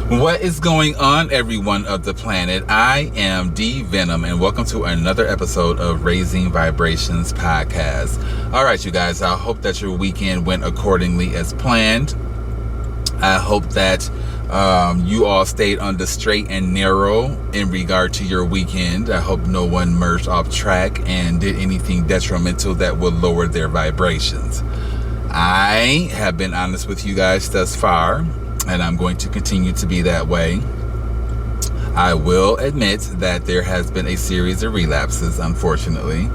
What is going on, everyone of the planet? I am D Venom, and welcome to another episode of Raising Vibrations Podcast. All right, you guys, I hope that your weekend went accordingly as planned. I hope that you all stayed on the straight and narrow in regard to your weekend. I hope no one merged off track and did anything detrimental that would lower their vibrations. I have been honest with you guys thus far, and I'm going to continue to be that way. I will admit that there has been a series of relapses, unfortunately.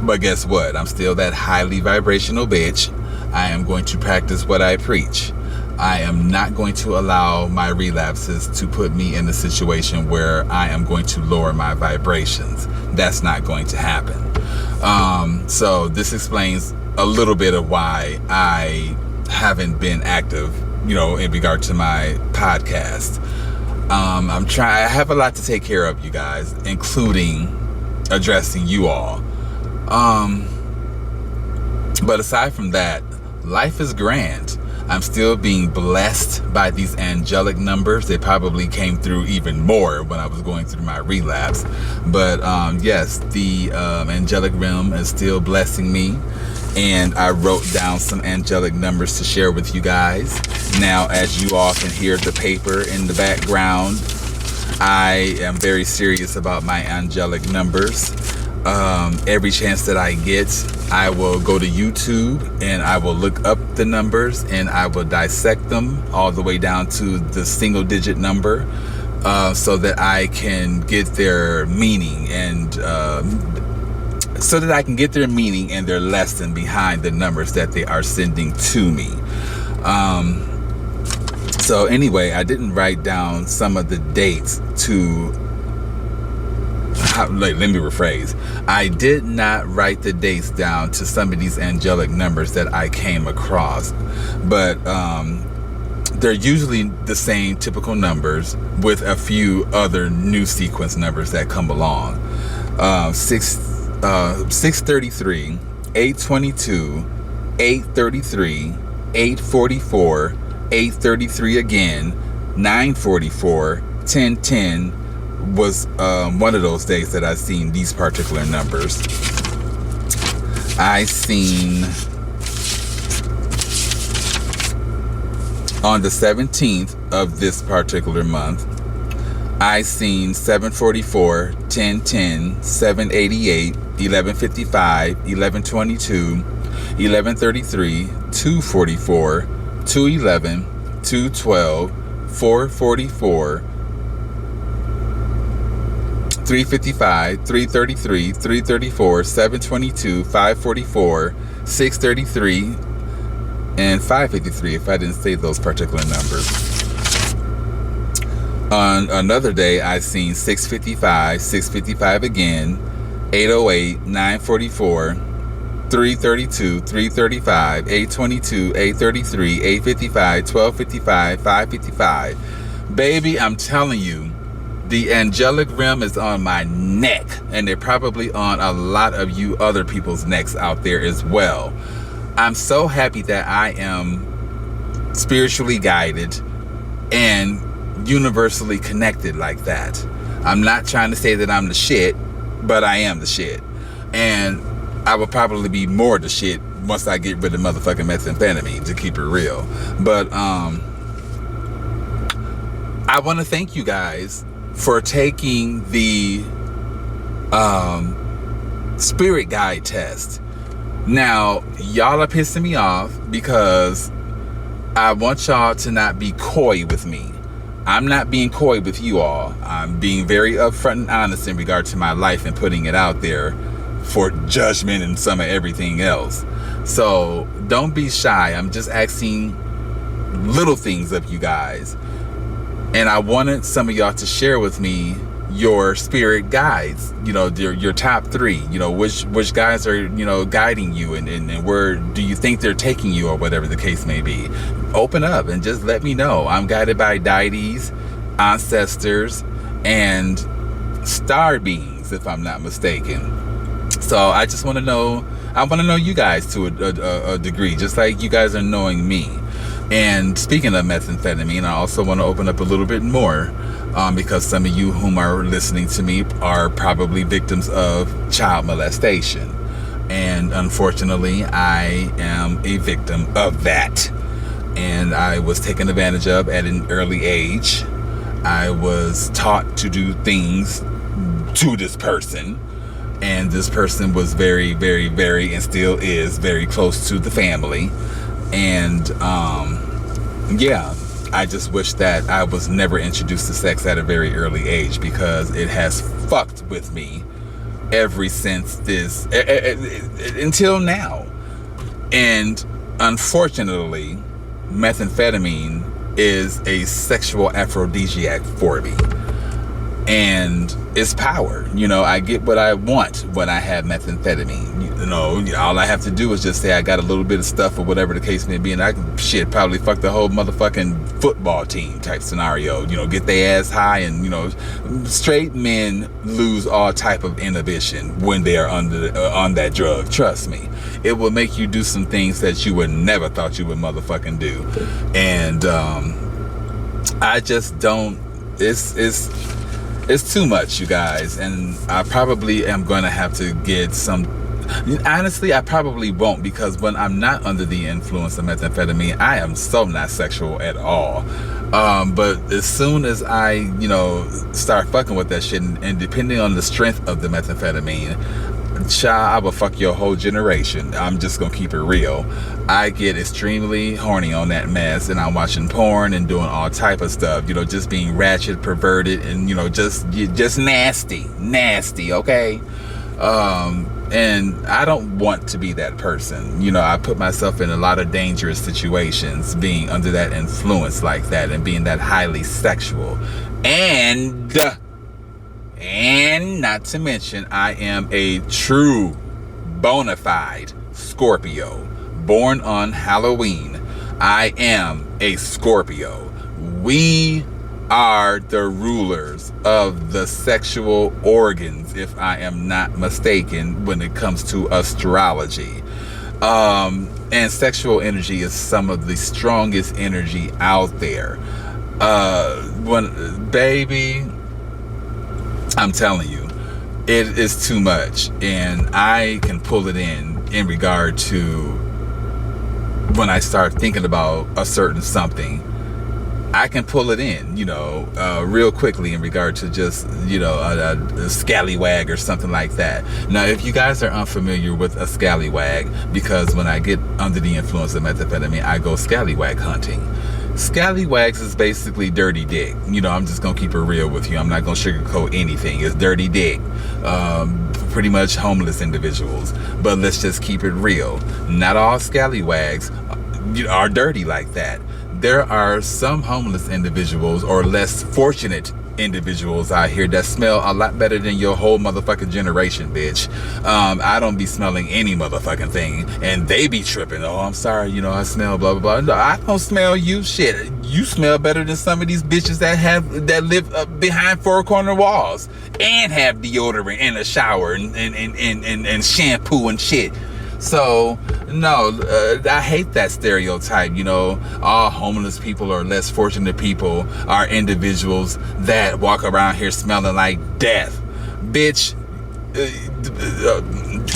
But guess what? I'm still that highly vibrational bitch. I am going to practice what I preach. I am not going to allow my relapses to put me in a situation where I am going to lower my vibrations. That's not going to happen. So this explains a little bit of why I haven't been active, in regard to my podcast. I have a lot to take care of, you guys, including addressing you all. But aside from that, life is grand. I'm still being blessed by these angelic numbers. They probably came through even more when I was going through my relapse. But yes, the angelic realm is still blessing me. And I wrote down some angelic numbers to share with you guys. Now, as you all can hear the paper in the background, I am very serious about my angelic numbers. Every chance that I get, I will go to YouTube and I will look up the numbers and I will dissect them all the way down to the single digit number, so that I can get their meaning and their lesson behind the numbers that they are sending to me. So anyway, I didn't write down some of the dates let me rephrase. I did not write the dates down to some of these angelic numbers that I came across, but they're usually the same typical numbers with a few other new sequence numbers that come along. 633, 822, 833, 844, 833 again, 944, 1010 was one of those days that I seen these particular numbers. I seen on the 17th of this particular month, I seen 744, 1010, 788, 1155, 1122, 1133, 244, 211, 212, 444, 355, 333, 334, 722, 544, 633, and 553 if I didn't say those particular numbers. On another day, I seen 655, 655 again, 808, 944, 332, 335, 822, 833, 855, 1255, 555. Baby, I'm telling you, the angelic realm is on my neck, and they're probably on a lot of you other people's necks out there as well. I'm so happy that I am spiritually guided and universally connected like that. I'm not trying to say that I'm the shit, but I am the shit. And I will probably be more the shit once I get rid of motherfucking methamphetamine, to keep it real. But I want to thank you guys for taking the spirit guide test. Now, y'all are pissing me off because I want y'all to not be coy with me. I'm not being coy with you all. I'm being very upfront and honest in regard to my life and putting it out there for judgment and some of everything else. So don't be shy. I'm just asking little things of you guys. And I wanted some of y'all to share with me your spirit guides, your top three, which guides are, guiding you and where do you think they're taking you, or whatever the case may be. Open up and just let me know. I'm guided by deities, ancestors, and star beings, if I'm not mistaken. So I want to know you guys to a degree, just like you guys are knowing me. And speaking of methamphetamine, I also want to open up a little bit more because some of you whom are listening to me are probably victims of child molestation. And unfortunately, I am a victim of that. And I was taken advantage of at an early age. I was taught to do things to this person. And this person was very, very, very, and still is very close to the family. And yeah, I just wish that I was never introduced to sex at a very early age, because it has fucked with me ever since this, until now. And unfortunately, methamphetamine is a sexual aphrodisiac for me. And it's power. You know, I get what I want when I have methamphetamine. You know, all I have to do is just say I got a little bit of stuff or whatever the case may be, and I can probably fuck the whole motherfucking football team type scenario. You know, get their ass high, and you know, straight men lose all type of inhibition when they are on that drug. Trust me, it will make you do some things that you would never thought you would motherfucking do. And I just don't. It's too much, you guys, and I probably am going to have to get some. Honestly, I probably won't, because when I'm not under the influence of methamphetamine, I am so not sexual at all. But as soon as I, you know, start fucking with that shit, and depending on the strength of the methamphetamine, child, I will fuck your whole generation. I'm just gonna keep it real. I get extremely horny on that mess, and I'm watching porn and doing all type of stuff, you know, just being ratchet, perverted, and you know, just nasty, okay? And I don't want to be that person. You know, I put myself in a lot of dangerous situations being under that influence like that, and being that highly sexual. And not to mention, I am a true bona fide Scorpio, born on Halloween. I am a Scorpio. We are the rulers of the sexual organs, if I am not mistaken, when it comes to astrology. And sexual energy is some of the strongest energy out there. Baby, I'm telling you, it is too much, and I can pull it in regard to when I start thinking about a certain something. I can pull it in, you know, real quickly in regard to just, you know, a scallywag or something like that. Now, if you guys are unfamiliar with a scallywag, because when I get under the influence of methamphetamine, I go scallywag hunting. Scallywags is basically dirty dick. You know, I'm just gonna keep it real with you. I'm not gonna sugarcoat anything. It's dirty dick. Pretty much homeless individuals. But let's just keep it real. Not all scallywags are dirty like that. There are some homeless individuals or less fortunate individuals out here that smell a lot better than your whole motherfucking generation, bitch. I don't be smelling any motherfucking thing, and they be tripping. Oh, I'm sorry, you know, I smell blah blah blah. No, I don't smell you. Shit, you smell better than some of these bitches that live behind four corner walls and have deodorant and a shower and shampoo and shit. So, no, I hate that stereotype, you know, all homeless people or less fortunate people are individuals that walk around here smelling like death. Bitch,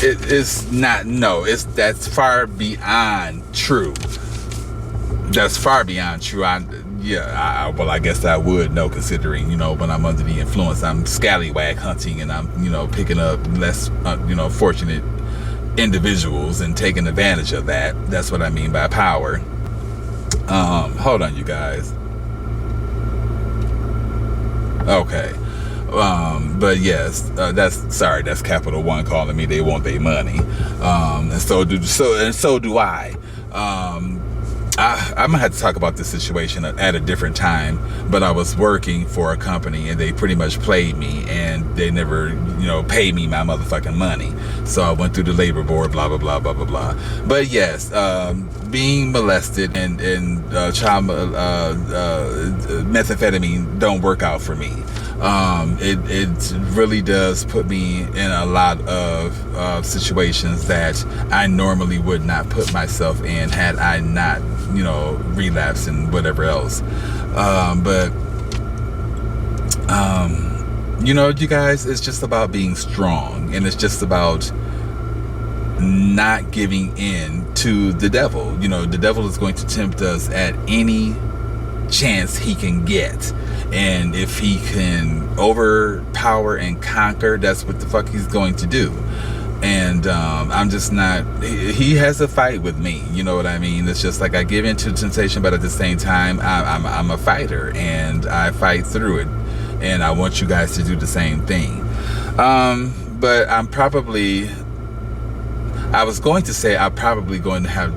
it's not, no, that's far beyond true. That's far beyond true. I guess I would know, considering, you know, when I'm under the influence, I'm scallywag hunting, and I'm, you know, picking up less, fortunate individuals and taking advantage of that. That's what I mean by power. Hold on, you guys. Okay. But yes, that's Capital One calling me. They want their money. And so do I. I'm gonna have to talk about this situation at a different time, but I was working for a company and they pretty much played me, and they never, you know, paid me my motherfucking money. So I went through the labor board, blah blah blah blah blah blah. But yes, being molested and child methamphetamine don't work out for me. It really does put me in a lot of situations that I normally would not put myself in had I not, relapsed and whatever else. You guys, it's just about being strong, and it's just about not giving in to the devil. The devil is going to tempt us at any chance he can get, and if he can overpower and conquer, that's what the fuck he's going to do. And I'm just not, he has a fight with me, you know what I mean? It's just like I give into temptation, but at the same time I'm a fighter, and I fight through it, and I want you guys to do the same thing. But I was going to say I'm probably going to have,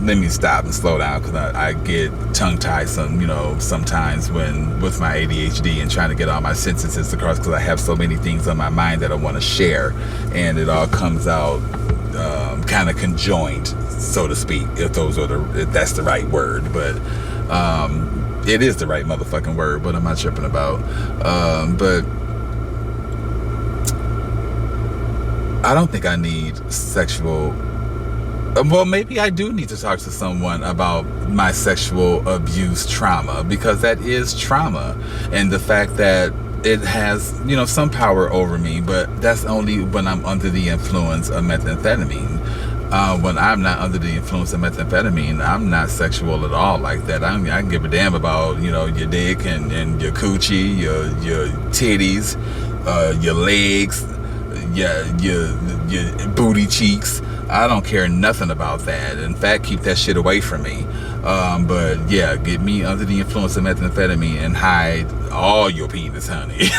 let me stop and slow down, because I get tongue-tied sometimes with my ADHD and trying to get all my sentences across, because I have so many things on my mind that I want to share, and it all comes out kind of conjoined, so to speak, if that's the right word. But it is the right motherfucking word, but I'm not tripping about. But I don't think I need sexual... Well, maybe I do need to talk to someone about my sexual abuse trauma, because that is trauma. And the fact that it has, some power over me, but that's only when I'm under the influence of methamphetamine. When I'm not under the influence of methamphetamine, I'm not sexual at all like that. I can give a damn about, your dick and your coochie, your titties, your legs, your booty cheeks. I don't care nothing about that. In fact, keep that shit away from me. But yeah, get me under the influence of methamphetamine and hide all your penis, honey.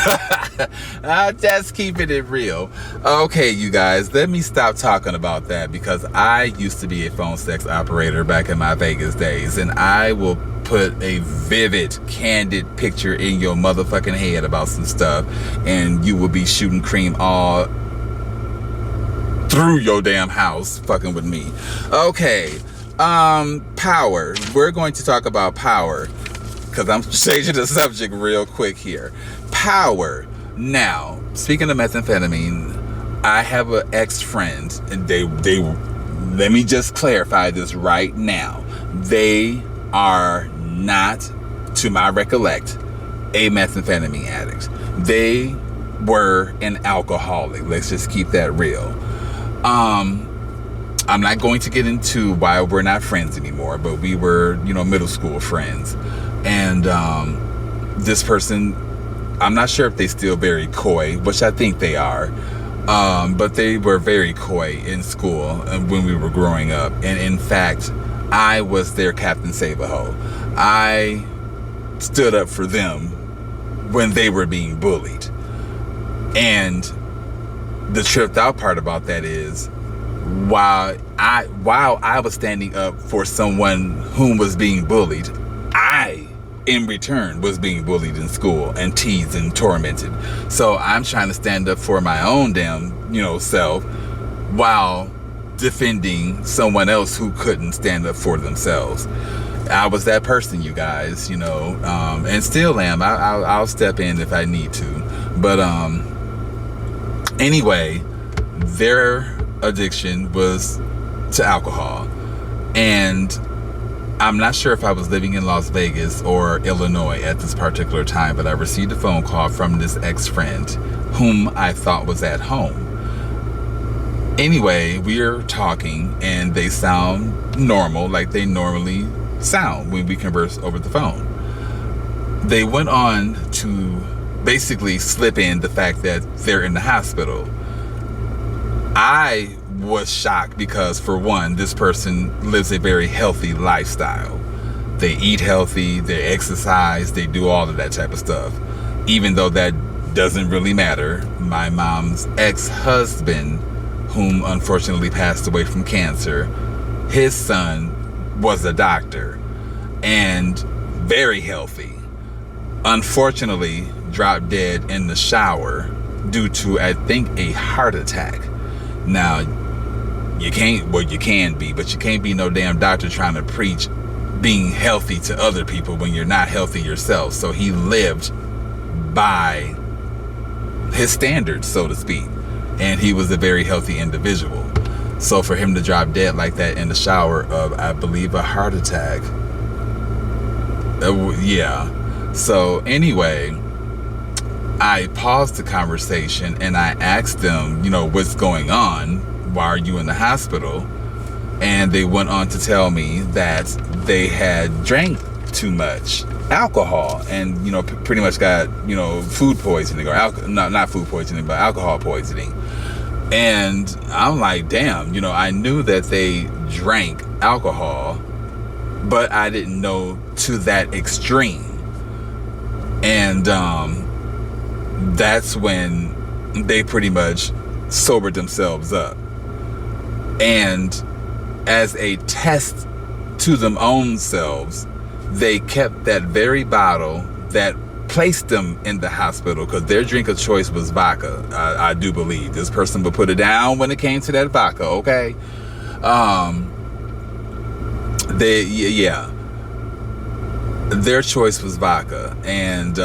Just keeping it real. Okay, you guys, let me stop talking about that, because I used to be a phone sex operator back in my Vegas days, and I will put a vivid, candid picture in your motherfucking head about some stuff, and you will be shooting cream all through your damn house fucking with me. Okay, power. We're going to talk about power, because I'm changing the subject real quick here. Power. Now, speaking of methamphetamine, I have an ex-friend, and they let me just clarify this right now. They are not, to my recollect, a methamphetamine addict. They were an alcoholic. Let's just keep that real. I'm not going to get into why we're not friends anymore, but we were, middle school friends. And this person, I'm not sure if they still very coy, which I think they are. But they were very coy in school when we were growing up. And in fact, I was their Captain Save-A-Ho. I stood up for them when they were being bullied. And the tripped out part about that is, while I was standing up for someone whom was being bullied, I, in return, was being bullied in school and teased and tormented. So I'm trying to stand up for my own damn, self, while defending someone else who couldn't stand up for themselves. I was that person, you guys, and still am. I'll step in if I need to. But anyway, their addiction was to alcohol, and I'm not sure if I was living in Las Vegas or Illinois at this particular time, but I received a phone call from this ex-friend whom I thought was at home. Anyway, we're talking, and they sound normal, like they normally sound when we converse over the phone. They went on to basically slip in the fact that they're in the hospital. I was shocked because, for one, this person lives a very healthy lifestyle. They eat healthy, they exercise, they do all of that type of stuff. Even though that doesn't really matter, my mom's ex-husband, whom unfortunately passed away from cancer, his son was a doctor and very healthy. Unfortunately, dropped dead in the shower due to, I think, a heart attack. Now, you can be, but you can't be no damn doctor trying to preach being healthy to other people when you're not healthy yourself. So he lived by his standards, so to speak. And he was a very healthy individual. So for him to drop dead like that in the shower of, I believe, a heart attack. Yeah. So anyway, I paused the conversation and I asked them, what's going on? Why are you in the hospital? And they went on to tell me that they had drank too much alcohol and, pretty much got, food poisoning or not food poisoning, but alcohol poisoning. And I'm like, damn, I knew that they drank alcohol, but I didn't know to that extreme. And that's when they pretty much sobered themselves up. And as a test to them own selves, they kept that very bottle that placed them in the hospital, because their drink of choice was vodka. I do believe this person would put it down when it came to that vodka. Okay. Their choice was vodka, and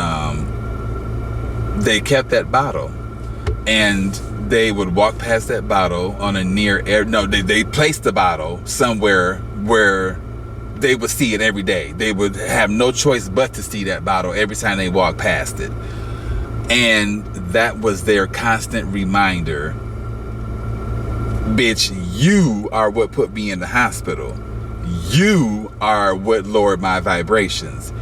they kept that bottle, and they would walk past that bottle on a near air. No, they placed the bottle somewhere where they would see it every day. They would have no choice but to see that bottle every time they walked past it. And that was their constant reminder. Bitch, you are what put me in the hospital. You are what lowered my vibrations.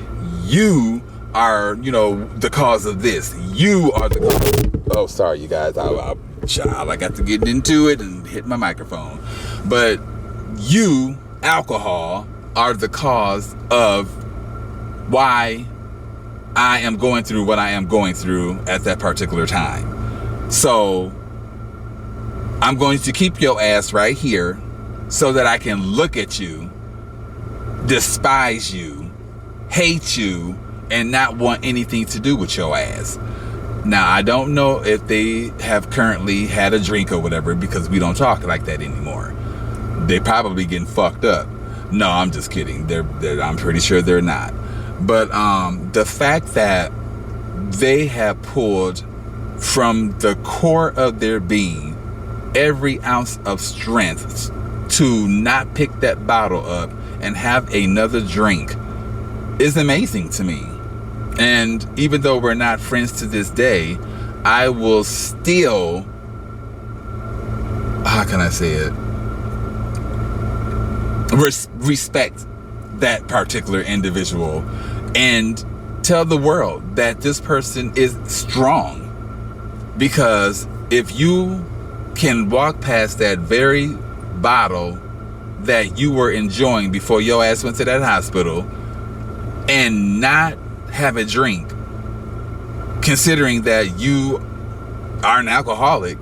You are, the cause of this. You are the cause. Oh, sorry, you guys. I got to get into it and hit my microphone. But you, alcohol, are the cause of why I am going through what I am going through at that particular time. So I'm going to keep your ass right here so that I can look at you, despise you, hate you, and not want anything to do with your ass. Now, I don't know if they have currently had a drink or whatever, because we don't talk like that anymore. They probably getting fucked up. No, I'm just kidding. I'm pretty sure they're not. But the fact that they have pulled from the core of their being every ounce of strength to not pick that bottle up and have another drink is amazing to me. And even though we're not friends to this day, I will still, how can I say it? Respect that particular individual and tell the world that this person is strong. Because if you can walk past that very bottle that you were enjoying before your ass went to that hospital and not have a drink, considering that you are an alcoholic,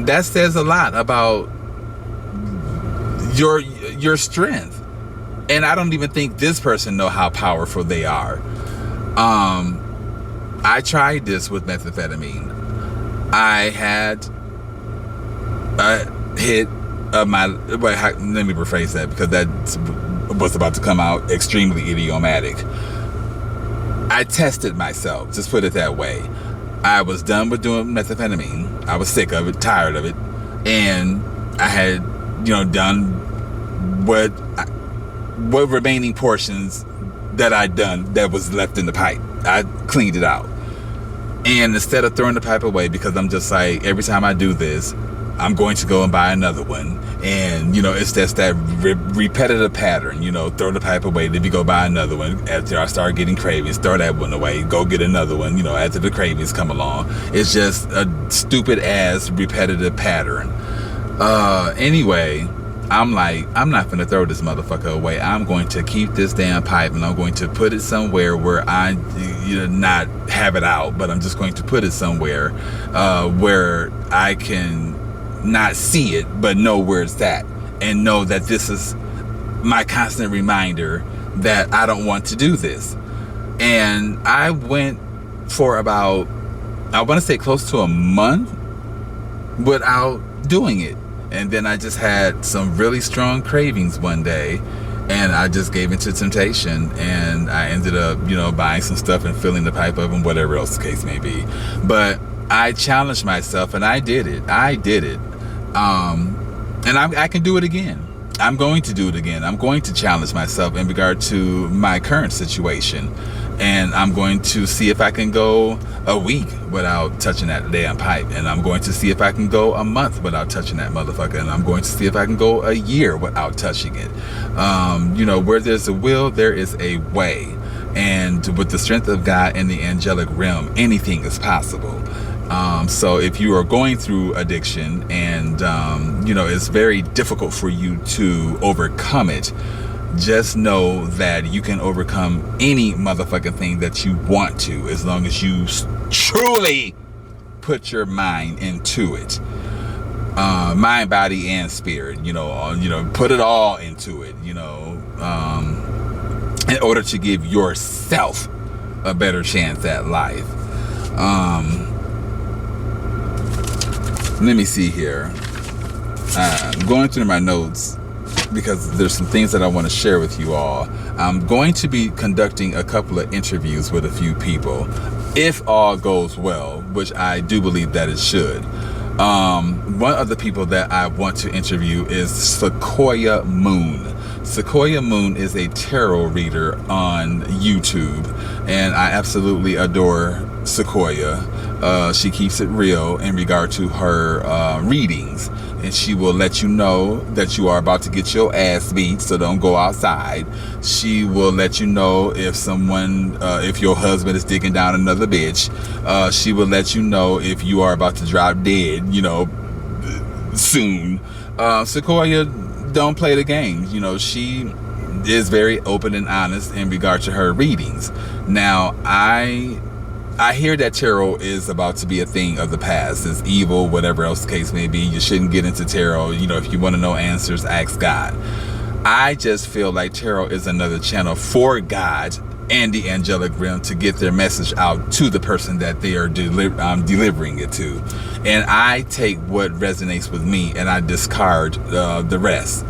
that says a lot about your strength. And I don't even think this person know how powerful they are. I tried this with methamphetamine. I had a hit of my, let me rephrase that, because that was about to come out extremely idiomatic. I tested myself, just put it that way. I was done with doing methamphetamine. I was sick of it, tired of it, and I had, done what remaining portions that I'd done that was left in the pipe. I cleaned it out. And instead of throwing the pipe away, because I'm just like, every time I do this, I'm going to go and buy another one. And, it's just that repetitive pattern, throw the pipe away, then you go buy another one. After I start getting cravings, throw that one away, go get another one, after the cravings come along. It's just a stupid ass repetitive pattern. Anyway, I'm like, I'm not going to throw this motherfucker away. I'm going to keep this damn pipe and I'm going to put it somewhere where I not have it out, but I'm just going to put it somewhere where I can not see it, but know where it's at, and know that this is my constant reminder that I don't want to do this. And I went for about, I want to say close to a month without doing it. And then I just had some really strong cravings one day, And I just gave into temptation, and I ended up, buying some stuff and filling the pipe up and whatever else the case may be. But I challenged myself, and I did it. And I can do it again. I'm going to do it again. I'm going to challenge myself in regard to my current situation. And I'm going to see if I can go a week without touching that damn pipe. And I'm going to see if I can go a month without touching that motherfucker. And I'm going to see if I can go a year without touching it. Where there's a will, there is a way. And with the strength of God in the angelic realm, anything is possible. So if you are going through addiction and, it's very difficult for you to overcome it, just know that you can overcome any motherfucking thing that you want to, as long as you truly put your mind into it. Mind, body, and spirit, put it all into it, in order to give yourself a better chance at life. Let me see here. I'm going through my notes because there's some things that I want to share with you all. I'm going to be conducting a couple of interviews with a few people, if all goes well, which I do believe that it should. One of the people that I want to interview is Sequoia Moon. Sequoia Moon is a tarot reader on YouTube, and I absolutely adore Sequoia. She keeps it real in regard to her readings, and she will let you know that you are about to get your ass beat, so don't go outside. She will let you know if if your husband is digging down another bitch. She will let you know if you are about to drop dead, soon. Sequoia don't play the games. She is very open and honest in regard to her readings. Now, I hear that tarot is about to be a thing of the past. It's evil, whatever else the case may be. You shouldn't get into tarot. If you want to know answers, ask God. I just feel like tarot is another channel for God and the angelic realm to get their message out to the person that they are delivering it to. And I take what resonates with me and I discard the rest.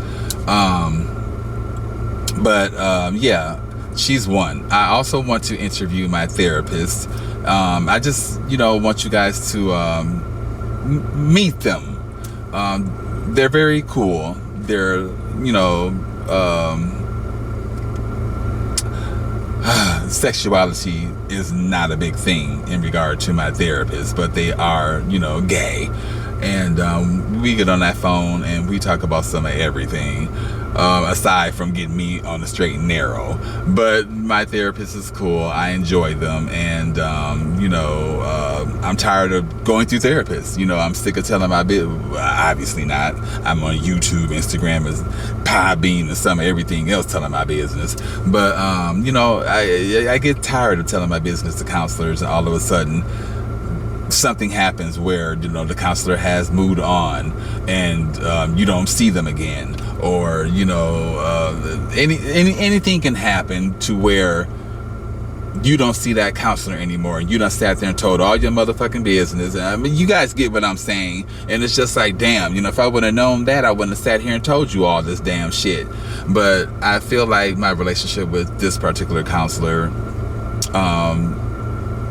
Yeah, she's one. I also want to interview my therapist. I just, want you guys to meet them. They're very cool. They're, sexuality is not a big thing in regard to my therapist, but they are, gay. And we get on that phone and we talk about some of everything, aside from getting me on the straight and narrow. But my therapist is cool. I enjoy them. And, I'm tired of going through therapists. I'm sick of telling my business. Obviously not. I'm on YouTube, Instagram, is Podbean, and some of everything else telling my business. But, I get tired of telling my business to counselors, and all of a sudden something happens where the counselor has moved on and you don't see them again, or anything can happen to where you don't see that counselor anymore, and you done sat there and told all your motherfucking business. I mean, you guys get what I'm saying. And it's just like, damn, if I would have known that, I wouldn't have sat here and told you all this damn shit. But I feel like my relationship with this particular counselor,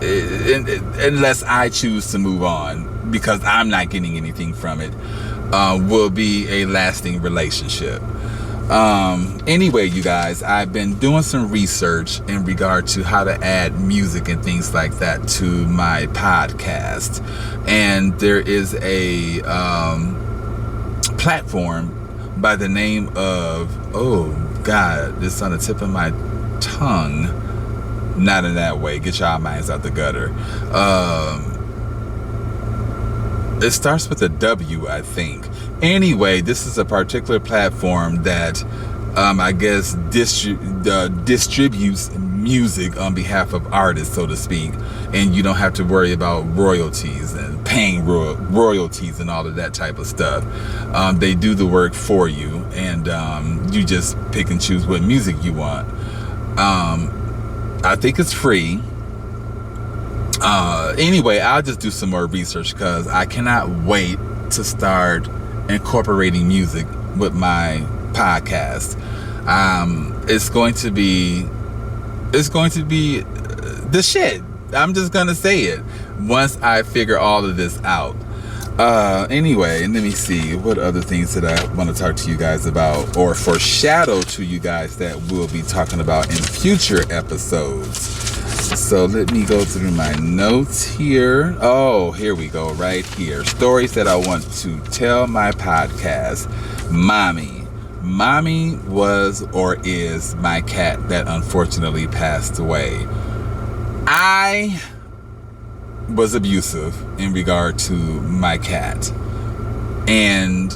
unless I choose to move on because I'm not getting anything from it, will be a lasting relationship. Anyway, you guys, I've been doing some research in regard to how to add music and things like that to my podcast. And there is a platform by the name of, oh God, it's on the tip of my tongue. Not in that way. Get y'all minds out the gutter. It starts with a W, I think. Anyway, this is a particular platform that I guess distributes music on behalf of artists, so to speak, and you don't have to worry about royalties and paying royalties and all of that type of stuff. They do the work for you, and you just pick and choose what music you want. I think it's free. Anyway, I'll just do some more research because I cannot wait to start incorporating music with my podcast. It's going to be the shit. I'm just gonna say it once I figure all of this out. Anyway, let me see what other things that I want to talk to you guys about, or foreshadow to you guys that we'll be talking about in future episodes. So let me go through my notes here. Oh, here we go, right here. Stories that I want to tell my podcast. Mommy was or is my cat that unfortunately passed away. I was abusive in regard to my cat, and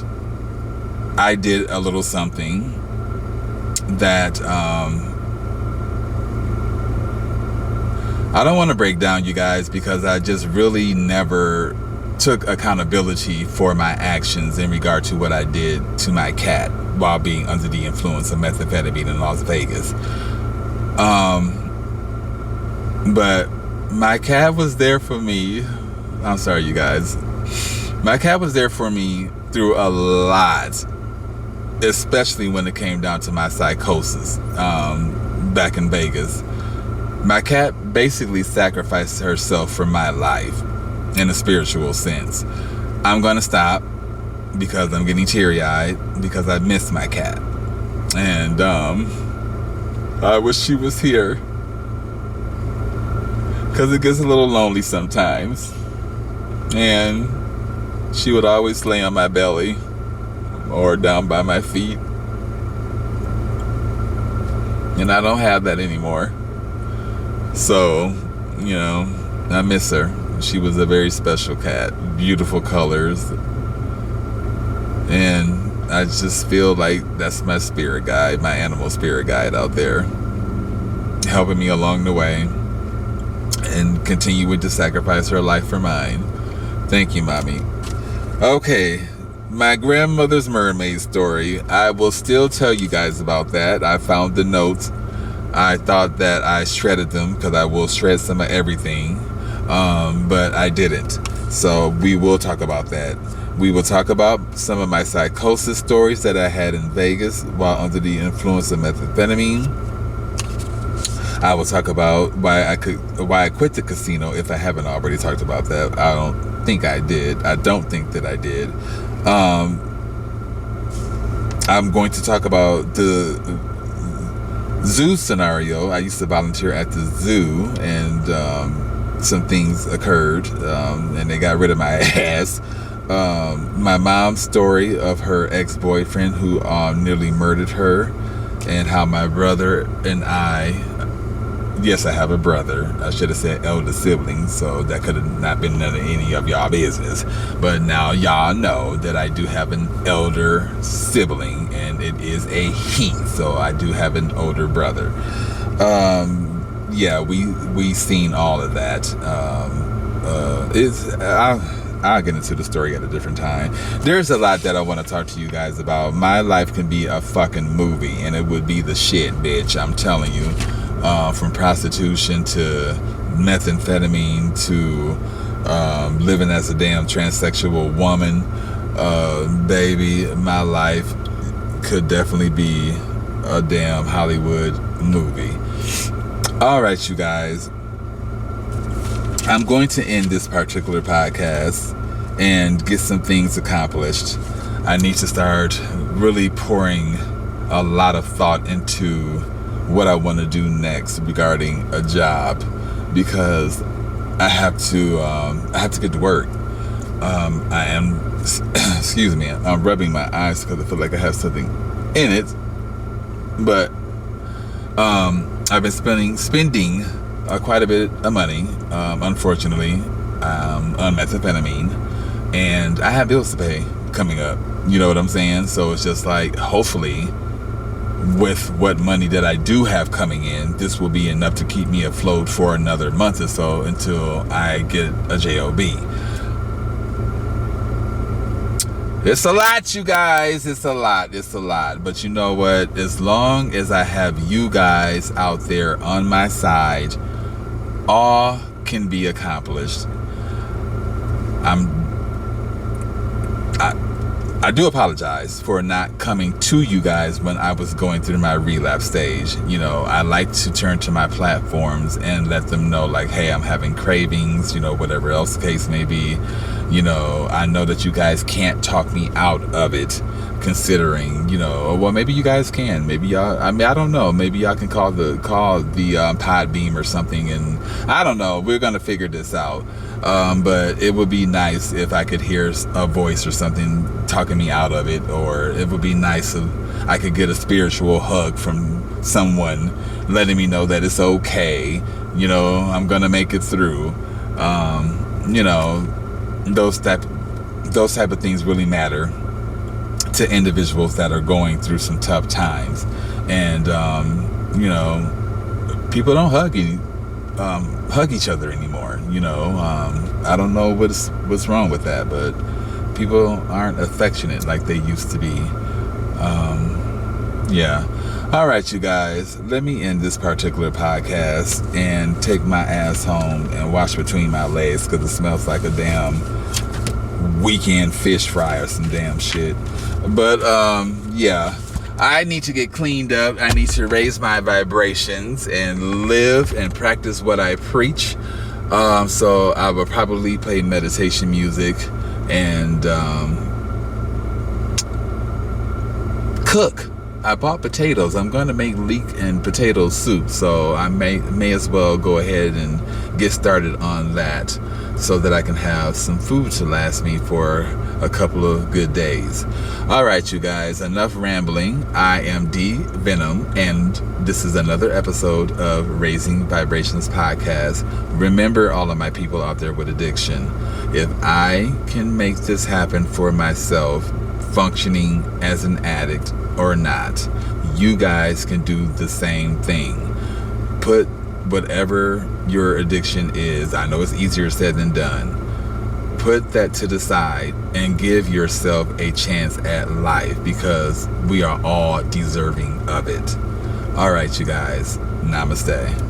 I did a little something that I don't want to break down, you guys, because I just really never took accountability for my actions in regard to what I did to my cat while being under the influence of methamphetamine in Las Vegas. But my cat was there for me. I'm sorry, you guys. My cat was there for me through a lot, especially when it came down to my psychosis back in Vegas. My cat basically sacrificed herself for my life in a spiritual sense. I'm going to stop because I'm getting teary-eyed because I miss my cat. And I wish she was here, because it gets a little lonely sometimes. And she would always lay on my belly or down by my feet. And I don't have that anymore. So, you know, I miss her. She was a very special cat. Beautiful colors. And I just feel like that's my spirit guide, my animal spirit guide out there, helping me along the way and continuing to sacrifice her life for mine. Thank you, Mommy. Okay, my grandmother's mermaid story. I will still tell you guys about that. I found the notes. I thought that I shredded them, because I will shred some of everything, but I didn't. So we will talk about that. We will talk about some of my psychosis stories that I had in Vegas while under the influence of methamphetamine. I will talk about why I quit the casino, if I haven't already talked about that. I don't think I did. I don't think that I did. I'm going to talk about the zoo scenario. I used to volunteer at the zoo, and some things occurred, and they got rid of my ass. My mom's story of her ex-boyfriend who nearly murdered her, and how my brother and I, yes, I have a brother. I should have said elder sibling, so that could have not been none of any of y'all business. But now y'all know that I do have an elder sibling, and it is a he. So I do have an older brother. Yeah, we seen all of that. I'll get into the story at a different time. There's a lot that I want to talk to you guys about. My life can be a fucking movie, and it would be the shit, bitch. I'm telling you. From prostitution to methamphetamine to living as a damn transsexual woman. Baby, my life could definitely be a damn Hollywood movie. All right, you guys. I'm going to end this particular podcast and get some things accomplished. I need to start really pouring a lot of thought into what I want to do next regarding a job, because I have to get to work. I am, excuse me, I'm rubbing my eyes because I feel like I have something in it. But I've been spending quite a bit of money, unfortunately, on methamphetamine, and I have bills to pay coming up. You know what I'm saying? So it's just like, hopefully, with what money that I do have coming in, this will be enough to keep me afloat for another month or so until I get a job. It's a lot, you guys. It's a lot. But you know what? As long as I have you guys out there on my side, all can be I do apologize for not coming to you guys when I was going through my relapse stage. You know, I like to turn to my platforms and let them know, like, hey, I'm having cravings, you know, whatever else the case may be. You know, I know that you guys can't talk me out of it, considering, you know, well, maybe you guys can. Maybe y'all, I mean, I don't know. Maybe y'all can call the Podbeam or something, and I don't know. We're going to figure this out. But it would be nice if I could hear a voice or something talking me out of it, or it would be nice if I could get a spiritual hug from someone letting me know that it's okay. You know, I'm going to make it through. You know, those type of things really matter to individuals that are going through some tough times. And you know, people don't hug each other anymore. You know, I don't know what's wrong with that, but people aren't affectionate like they used to be. Yeah. All right, you guys, let me end this particular podcast and take my ass home and wash between my legs, because it smells like a damn weekend fish fry or some damn shit. But yeah, I need to get cleaned up. I need to raise my vibrations and live and practice what I preach. So I will probably play meditation music and cook. I bought potatoes. I'm going to make leek and potato soup, so I may as well go ahead and get started on that, so that I can have some food to last me for a couple of good days. All right, you guys, enough rambling. I am D Venom, and this is another episode of Raising Vibrations Podcast. Remember, all of my people out there with addiction, if I can make this happen for myself, functioning as an addict or not, you guys can do the same thing. Put whatever your addiction is, I know it's easier said than done, put that to the side and give yourself a chance at life, because we are all deserving of it. All right, you guys, namaste.